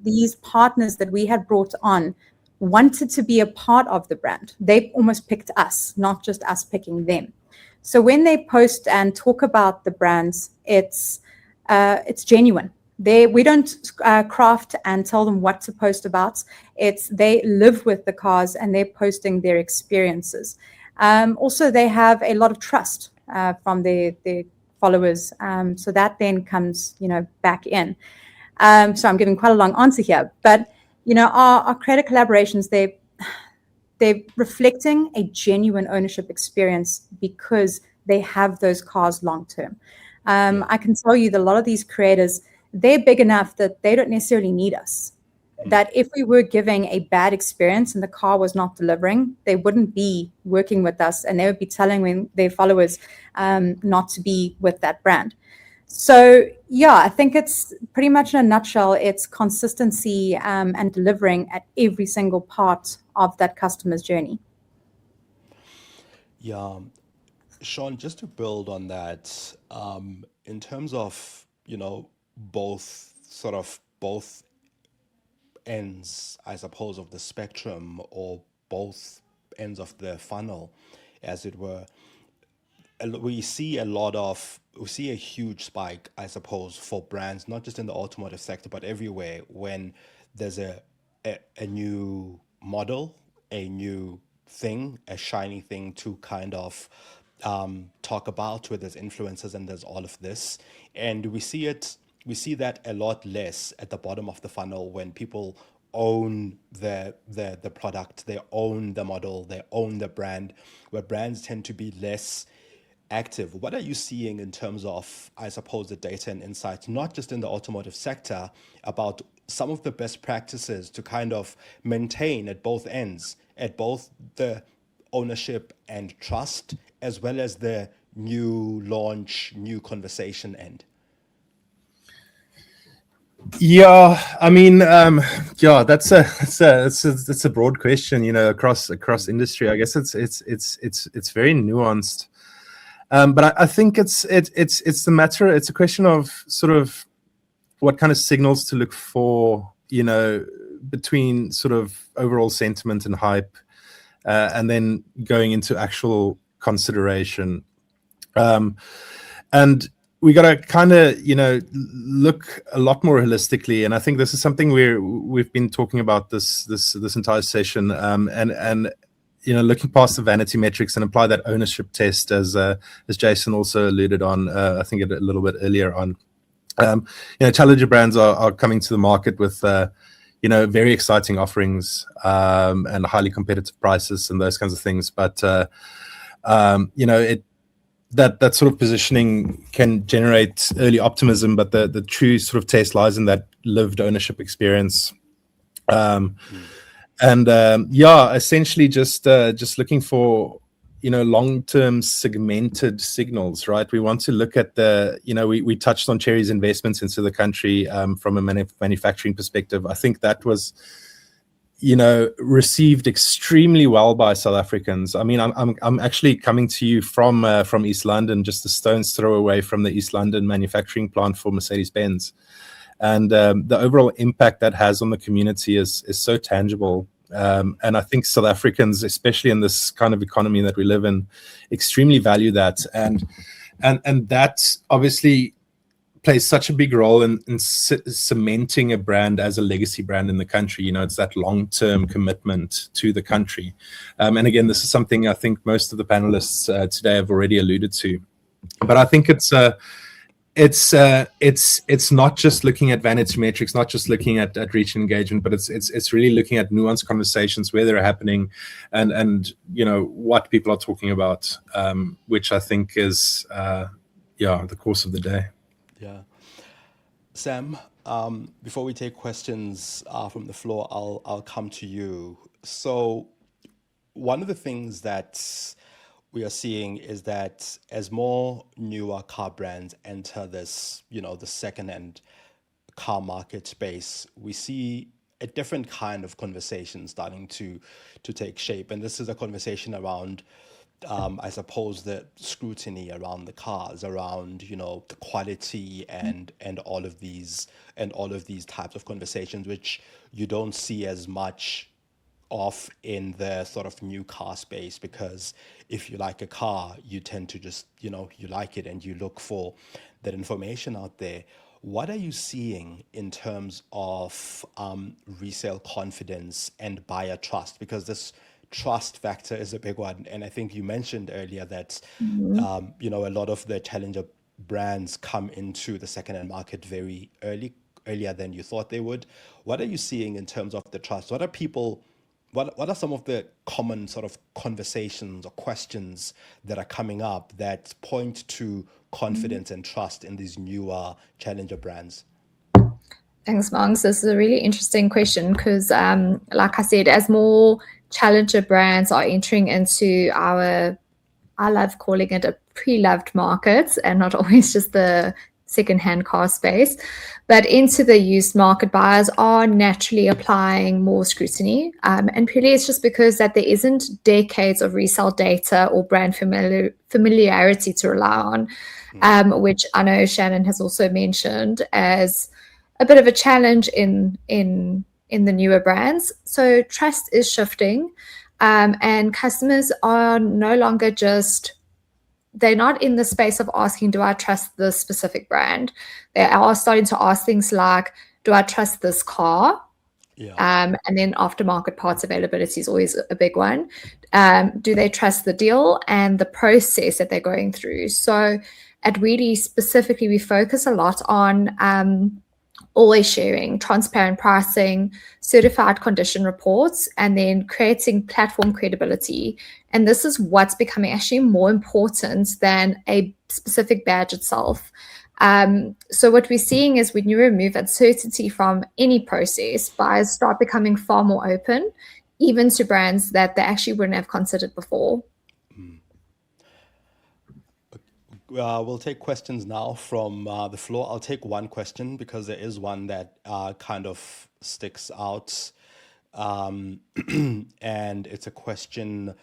These partners that we had brought on wanted to be a part of the brand. They almost picked us, not just us picking them. So when they post and talk about the brands, it's genuine. We don't craft and tell them what to post about. They live with the cars and they're posting their experiences. Also, they have a lot of trust from their followers. So that then comes, back in. So I'm giving quite a long answer here, but our creator collaborations, they're reflecting a genuine ownership experience because they have those cars long term. I can tell you that a lot of these creators, they're big enough that they don't necessarily need us. That if we were giving a bad experience and the car was not delivering, they wouldn't be working with us and they would be telling their followers not to be with that brand. So, yeah, I think it's pretty much in a nutshell, it's consistency and delivering at every single part of that customer's journey. Yeah. Sean, just to build on that, in terms of, both ends, I suppose, of the spectrum, or both ends of the funnel, as it were, we see a huge spike, I suppose, for brands, not just in the automotive sector, but everywhere, when there's a new model, a new thing, a shiny thing to kind of talk about, where there's influencers and there's all of this. And we see that a lot less at the bottom of the funnel when people own the product, they own the model, they own the brand, where brands tend to be less active. What are you seeing in terms of, I suppose, the data and insights, not just in the automotive sector, about some of the best practices to kind of maintain at both ends, at both the ownership and trust, as well as the new launch, new conversation end? Yeah, I mean, yeah, that's a broad question, you know, across industry. I guess it's very nuanced. But I think it's the matter. It's a question of sort of what kind of signals to look for, you know, between sort of overall sentiment and hype, and then going into actual consideration. And we got to kind of, you know, look a lot more holistically. And I think this is something we've been talking about this entire session. And you know, looking past the vanity metrics and apply that ownership test, as Jason also alluded on, I think a little bit earlier on. You know, challenger brands are coming to the market with you know, very exciting offerings, and highly competitive prices and those kinds of things. But you know, that sort of positioning can generate early optimism, but the true sort of test lies in that lived ownership experience. And yeah, essentially just looking for, you know, long-term segmented signals, right? We want to look at the, you know, we touched on Cherry's investments into the country from a manufacturing perspective. I think that was, you know, received extremely well by South Africans. I mean, I'm actually coming to you from East London, just a stone's throw away from the East London manufacturing plant for Mercedes-Benz. And the overall impact that has on the community is so tangible. And I think South Africans, especially in this kind of economy that we live in, extremely value that. And that obviously plays such a big role in cementing a brand as a legacy brand in the country. You know, it's that long-term commitment to the country. And again, this is something I think most of the panelists today have already alluded to. But I think it's not just looking at vanity metrics, not just looking at reach and engagement, but it's really looking at nuanced conversations, where they're happening, and you know, what people are talking about, which I think is yeah, the course of the day. Yeah. Sam, before we take questions from the floor, I'll come to you. So one of the things that we are seeing is that as more newer car brands enter this, you know, the second-hand car market space, we see a different kind of conversation starting to take shape. And this is a conversation around, I suppose, the scrutiny around the cars, around, you know, the quality and all of these types of conversations, which you don't see as much of in the sort of new car space, because if you like a car, you tend to just, you know, you like it and you look for that information out there. What are you seeing in terms of resale confidence and buyer trust? Because this trust factor is a big one. And I think you mentioned earlier that, you know, a lot of the challenger brands come into the second-hand market very earlier than you thought they would. What are you seeing in terms of the trust? What are some of the common sort of conversations or questions that are coming up that point to confidence and trust in these newer challenger brands? Thanks, Monks. This is a really interesting question because, like I said, as more challenger brands are entering into I love calling it a pre-loved market and not always just the second-hand car space, but into the used market, buyers are naturally applying more scrutiny. And purely it's just because that there isn't decades of resale data or brand familiarity to rely on, which I know Shannon has also mentioned as a bit of a challenge in the newer brands. So trust is shifting, and customers are no longer they're not in the space of asking, do I trust this specific brand? They are starting to ask things like, do I trust this car? Yeah. And then aftermarket parts availability is always a big one. Do they trust the deal and the process that they're going through? So at Weelee specifically, we focus a lot on always sharing transparent pricing, certified condition reports, and then creating platform credibility. And this is what's becoming actually more important than a specific badge itself. So what we're seeing is when you remove uncertainty from any process, buyers start becoming far more open, even to brands that they actually wouldn't have considered before. We'll take questions now from the floor. I'll take one question because there is one that kind of sticks out. And it's a question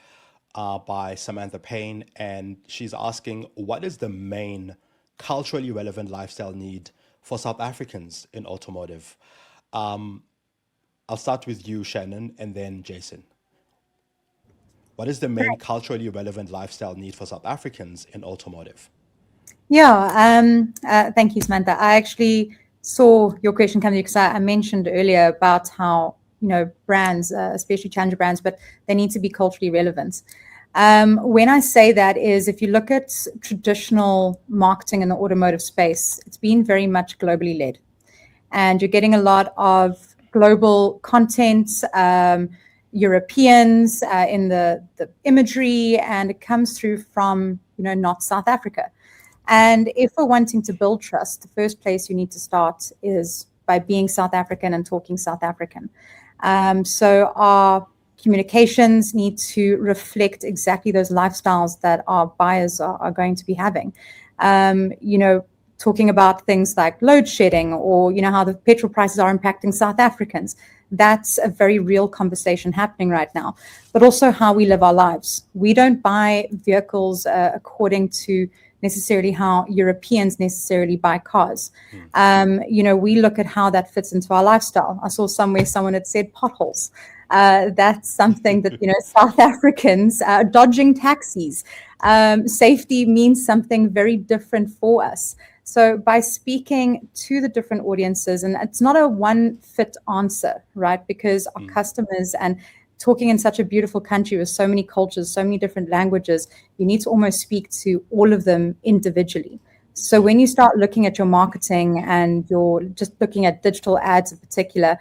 by Samantha Payne. And she's asking, what is the main culturally relevant lifestyle need for South Africans in automotive? I'll start with you, Shannon, and then Jason. What is the main culturally relevant lifestyle need for South Africans in automotive? Yeah, thank you, Samantha. I actually saw your question come through because I mentioned earlier about how, brands, especially challenger brands, but they need to be culturally relevant. When I say that is, if you look at traditional marketing in the automotive space, it's been very much globally led. And you're getting a lot of global content, Europeans in the imagery, and it comes through from, not South Africa. And if we're wanting to build trust, the first place you need to start is by being South African and talking South African. So our communications need to reflect exactly those lifestyles that our buyers are going to be having. Talking about things like load shedding or, how the petrol prices are impacting South Africans. That's a very real conversation happening right now, but also how we live our lives. We don't buy vehicles according to necessarily how Europeans necessarily buy cars. We look at how that fits into our lifestyle. I saw somewhere someone had said potholes. That's something that, South Africans dodging taxis. Safety means something very different for us. So by speaking to the different audiences, and it's not a one fit answer, right? Because our customers and talking in such a beautiful country with so many cultures, so many different languages, you need to almost speak to all of them individually. So when you start looking at your marketing and you're just looking at digital ads in particular,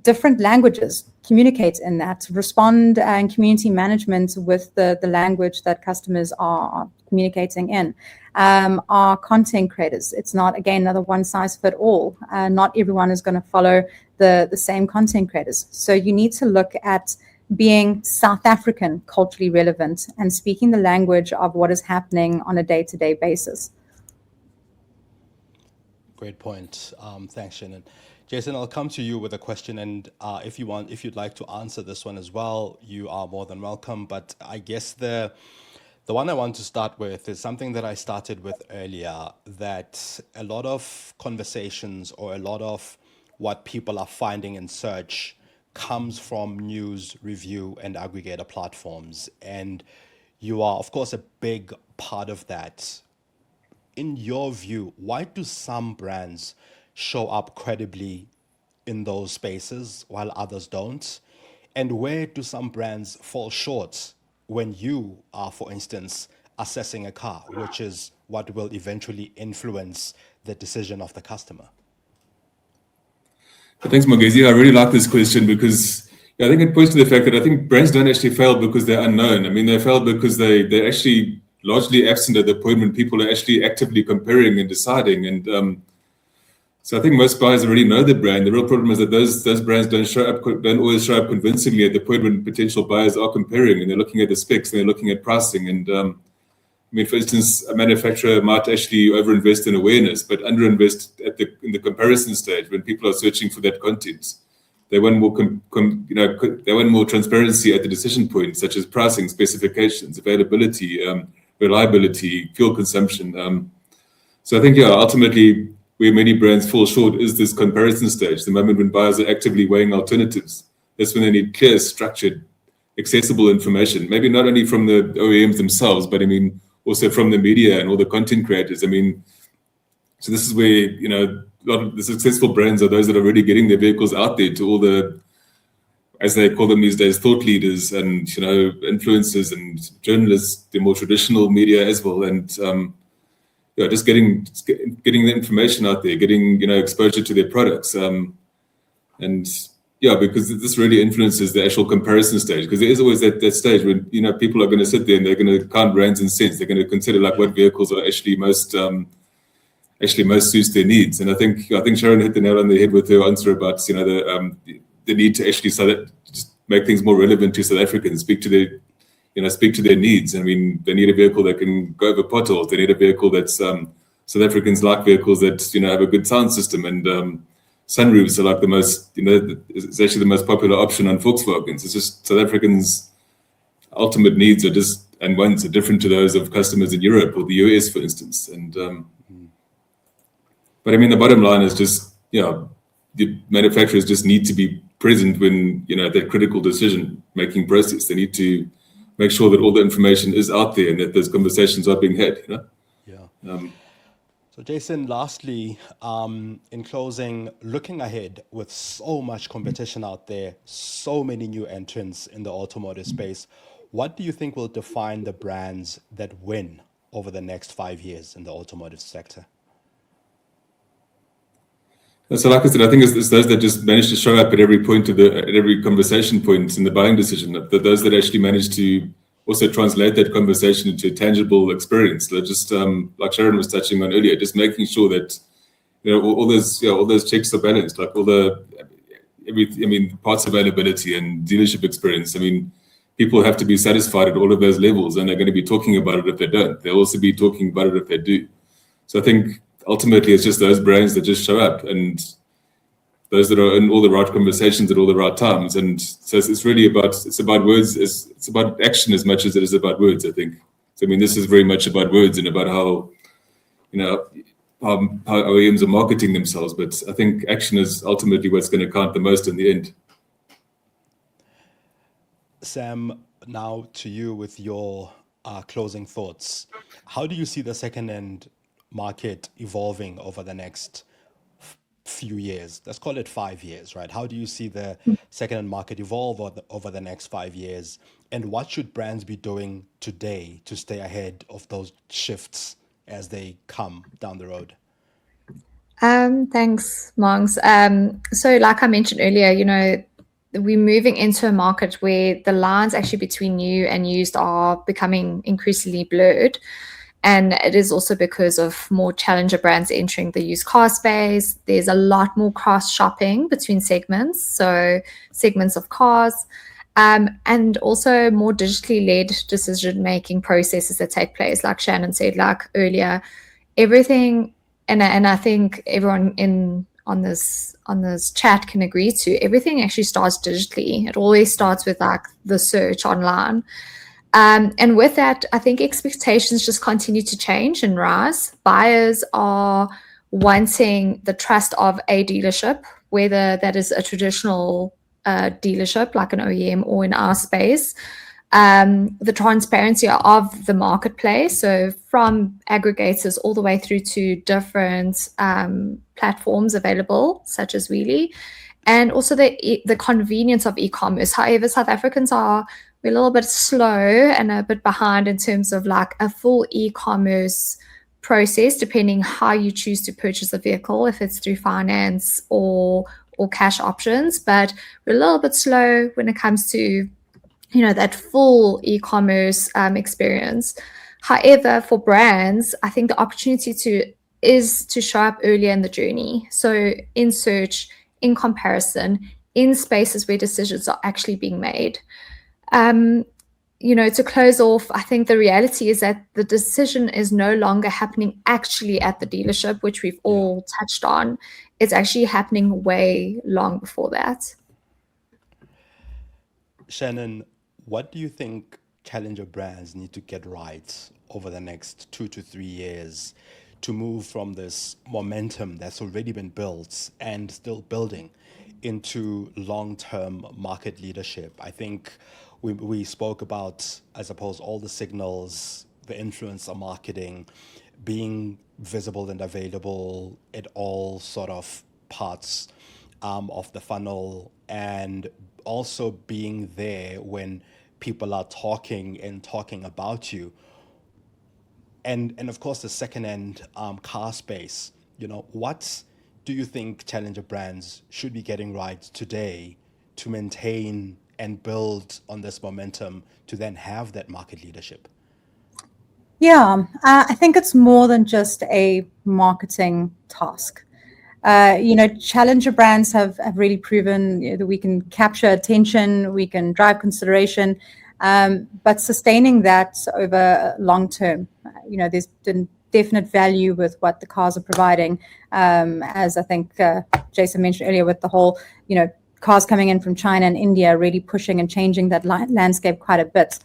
different languages communicate in that, respond and community management with the language that customers are communicating in. Our content creators, it's not, again, another one size fit all. Not everyone is going to follow the same content creators. So you need to look at being South African culturally relevant and speaking the language of what is happening on a day-to-day basis. Great point. Thanks, Shannon. Jason, I'll come to you with a question, and if you'd like to answer this one as well, you are more than welcome. But I guess the one I want to start with is something that I started with earlier, that a lot of conversations or a lot of what people are finding in search comes from news, review, and aggregator platforms. And you are, of course, a big part of that. In your view, why do some brands show up credibly in those spaces while others don't? And where do some brands fall short when you are, for instance, assessing a car, which is what will eventually influence the decision of the customer? Thanks, Mogezi. I really like this question because I think it points to the fact that I think brands don't actually fail because they're unknown. I mean, they fail because they're actually largely absent at the point when people are actually actively comparing and deciding. And so I think most buyers already know the brand. The real problem is that those brands don't always show up convincingly at the point when potential buyers are comparing and they're looking at the specs and they're looking at pricing. And I mean, for instance, a manufacturer might actually overinvest in awareness, but underinvest in the comparison stage when people are searching for that content. They want more, they want more transparency at the decision point, such as pricing, specifications, availability, reliability, fuel consumption. So I think, ultimately, where many brands fall short is this comparison stage, the moment when buyers are actively weighing alternatives. That's when they need clear, structured, accessible information, maybe not only from the OEMs themselves, but I mean, also from the media and all the content creators. I mean, so this is where, a lot of the successful brands are those that are really getting their vehicles out there to all the, as they call them these days, thought leaders and, influencers and journalists, the more traditional media as well. And, just getting the information out there, getting, exposure to their products. Because this really influences the actual comparison stage, because there is always that stage when, people are going to sit there and they're going to count rands and cents. They're going to consider like what vehicles are actually most suits their needs. And I think Sharon hit the nail on the head with her answer about, the need to actually just make things more relevant to South Africans, speak to their needs. I mean, they need a vehicle that can go over potholes. They need a vehicle that's South Africans like vehicles that have a good sound system, and sunroofs are like the most, it's actually the most popular option on Volkswagens. It's just South Africans' ultimate needs are and wants are different to those of customers in Europe or the US, for instance. And but I mean, the bottom line is just, the manufacturers just need to be present when, that critical decision-making process. They need to make sure that all the information is out there and that those conversations are being had, Yeah. So Jason, lastly, in closing, looking ahead with so much competition out there, so many new entrants in the automotive space, what do you think will define the brands that win over the next 5 years in the automotive sector? So like I said, I think it's those that just manage to show up at every point at every conversation point in the buying decision, that those that actually manage to also translate that conversation into a tangible experience. They're just like Sharon was touching on earlier, just making sure that all those checks are balanced, like parts availability and dealership experience. I mean, people have to be satisfied at all of those levels, and they're going to be talking about it if they don't. They'll also be talking about it if they do. So I think ultimately it's just those brands that just show up, and those that are in all the right conversations at all the right times. And so it's really about words, it's about action as much as it is about words, I think. So I mean, this is very much about words and about how OEMs are marketing themselves, but I think action is ultimately what's going to count the most in the end. Sam, now to you with your closing thoughts. How do you see the second-hand market evolving over the next few years? Let's call it 5 years, right? How do you see the second-hand market evolve over the next 5 years? And what should brands be doing today to stay ahead of those shifts as they come down the road? Thanks, Mongs. So like I mentioned earlier, we're moving into a market where the lines actually between new and used are becoming increasingly blurred. And it is also because of more challenger brands entering the used car space. There's a lot more cross shopping between segments, so segments of cars, and also more digitally led decision-making processes that take place. Like Shannon said, like earlier, everything, and I think everyone on this chat can agree to, everything actually starts digitally. It always starts with like the search online. And with that, I think expectations just continue to change and rise. Buyers are wanting the trust of a dealership, whether that is a traditional dealership like an OEM or in our space, the transparency of the marketplace, so from aggregators all the way through to different platforms available, such as Weelee, and also the convenience of e-commerce. However, South Africans we're a little bit slow and a bit behind in terms of like a full e-commerce process, depending how you choose to purchase a vehicle, if it's through finance or cash options. But we're a little bit slow when it comes to, that full e-commerce experience. However, for brands, I think the opportunity is to show up earlier in the journey. So in search, in comparison, in spaces where decisions are actually being made. To close off, I think the reality is that the decision is no longer happening actually at the dealership, which we've all touched on. It's actually happening way long before that. Shannon, what do you think challenger brands need to get right over the next 2 to 3 years to move from this momentum that's already been built and still building into long-term market leadership? I think we spoke about, I suppose, all the signals, the influencer marketing, being visible and available at all sort of parts of the funnel, and also being there when people are talking about you. And of course, the second-hand car space. What do you think challenger brands should be getting right today to maintain and build on this momentum to then have that market leadership? Yeah, I think it's more than just a marketing task. Challenger brands have really proven that we can capture attention, we can drive consideration, but sustaining that over long term, there's been definite value with what the cars are providing, as I think Jason mentioned earlier, with the whole, cars coming in from China and India really pushing and changing that landscape quite a bit.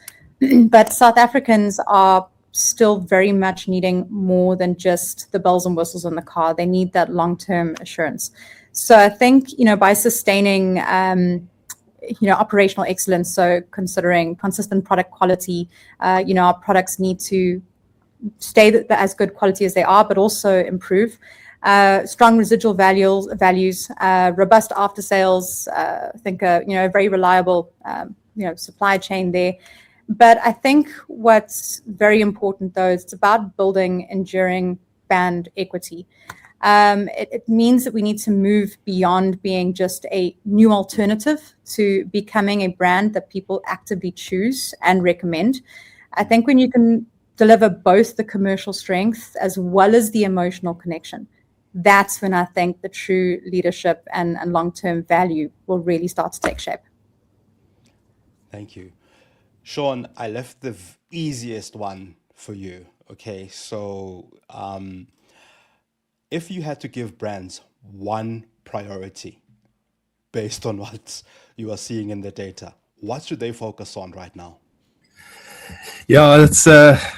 But South Africans are still very much needing more than just the bells and whistles on the car. They need that long-term assurance. So I think, by sustaining, operational excellence, so considering consistent product quality, our products need to stay as good quality as they are, but also improve. Strong residual values, robust after sales, I think, a very reliable, supply chain there. But I think what's very important, though, is it's about building enduring brand equity. It means that we need to move beyond being just a new alternative to becoming a brand that people actively choose and recommend. I think when you can deliver both the commercial strength as well as the emotional connection, that's when I think the true leadership and long-term value will really start to take shape. Thank you. Sean, I left the easiest one for you. Okay, so if you had to give brands one priority based on what you are seeing in the data, what should they focus on right now? Yeah, it's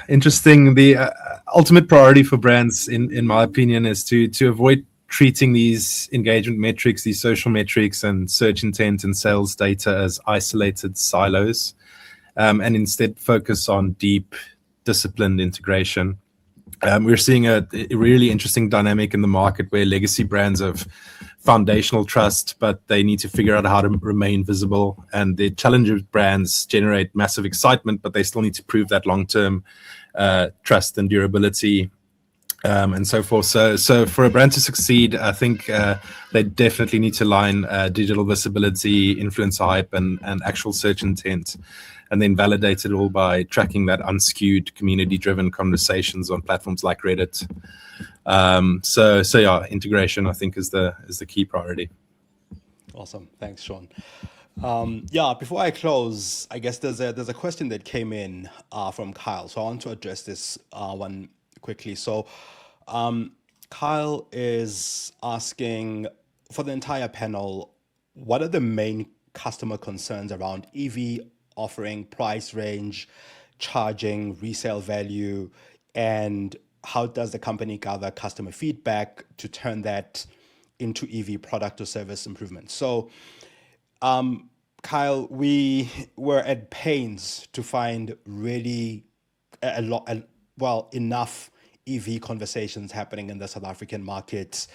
interesting. The ultimate priority for brands, in my opinion, is to avoid treating these engagement metrics, these social metrics and search intent and sales data as isolated silos, and instead focus on deep, disciplined integration. We're seeing a really interesting dynamic in the market where legacy brands have foundational trust, but they need to figure out how to remain visible. And the challenger brands generate massive excitement, but they still need to prove that long-term trust and durability, and so forth. So for a brand to succeed, I think they definitely need to align digital visibility, influencer hype, and actual search intent, and then validate it all by tracking that unskewed, community-driven conversations on platforms like Reddit. So yeah, integration, I think, is the key priority. Awesome, thanks, Sean. Before I close, I guess there's a question that came in from Kyle, so I want to address this one quickly. So Kyle is asking, for the entire panel, what are the main customer concerns around EV offering, price range, charging, resale value, and how does the company gather customer feedback to turn that into EV product or service improvement? So Kyle, we were at pains to find really enough EV conversations happening in the South African market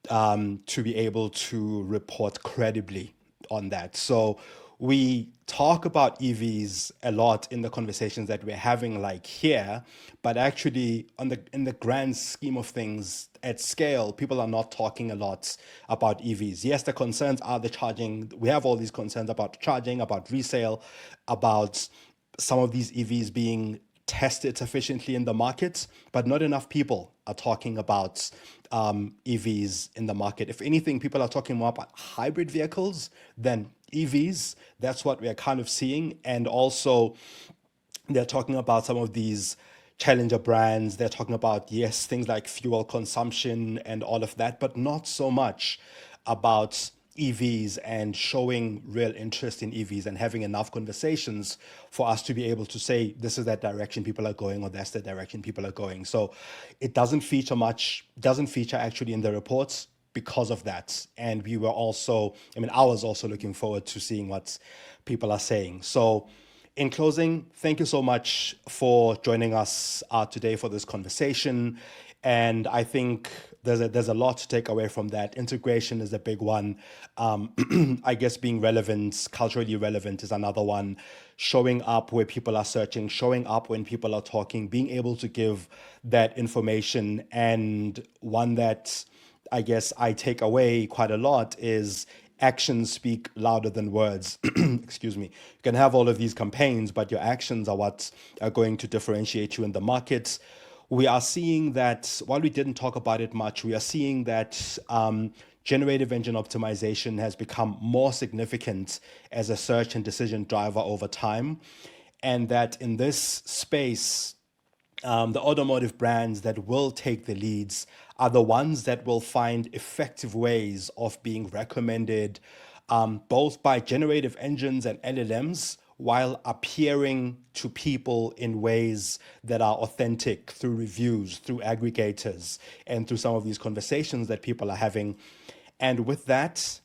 to be able to report credibly on that. So we talk about EVs a lot in the conversations that we're having, like here, but actually in the grand scheme of things at scale, people are not talking a lot about EVs. Yes, the concerns are the charging. We have all these concerns about charging, about resale, about some of these EVs being tested sufficiently in the market, but not enough people are talking about EVs in the market. If anything, people are talking more about hybrid vehicles than EVs. That's what we are kind of seeing. And also, they're talking about some of these challenger brands. They're talking about, yes, things like fuel consumption and all of that, but not so much about EVs and showing real interest in EVs and having enough conversations for us to be able to say, this is that direction people are going, or that's the direction people are going. So it doesn't feature actually in the reports because of that. And we were also, I was also looking forward to seeing what people are saying. So in closing, thank you so much for joining us today for this conversation. And I think there's a lot to take away from that. Integration is a big one. I guess being relevant, culturally relevant, is another one. Showing up where people are searching, showing up when people are talking, being able to give that information. And one that I guess I take away quite a lot is actions speak louder than words. Excuse me. You can have all of these campaigns, but your actions are what are going to differentiate you in the market. we are seeing that, while we didn't talk about it much, we are seeing that generative engine optimization has become more significant as a search and decision driver over time. And that in this space, the automotive brands that will take the leads are the ones that will find effective ways of being recommended both by generative engines and LLMs, while appearing to people in ways that are authentic through reviews, through aggregators, and through some of these conversations that people are having. And with that,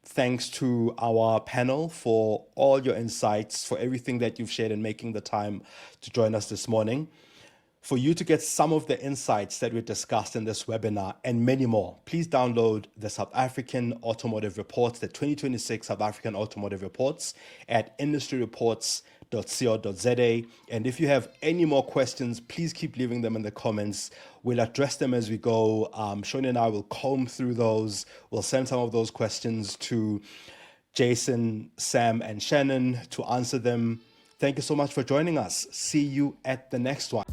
thanks to our panel for all your insights, for everything that you've shared and making the time to join us this morning. For you to get some of the insights that we discussed in this webinar and many more, please download the South African Automotive Reports, the 2026 South African Automotive Reports at industryreports.co.za. And if you have any more questions, please keep leaving them in the comments. We'll address them as we go. Shannon and I will comb through those. We'll send some of those questions to Jason, Sam, and Shannon to answer them. Thank you so much for joining us. See you at the next one.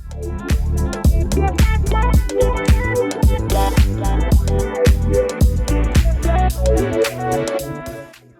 Yeah.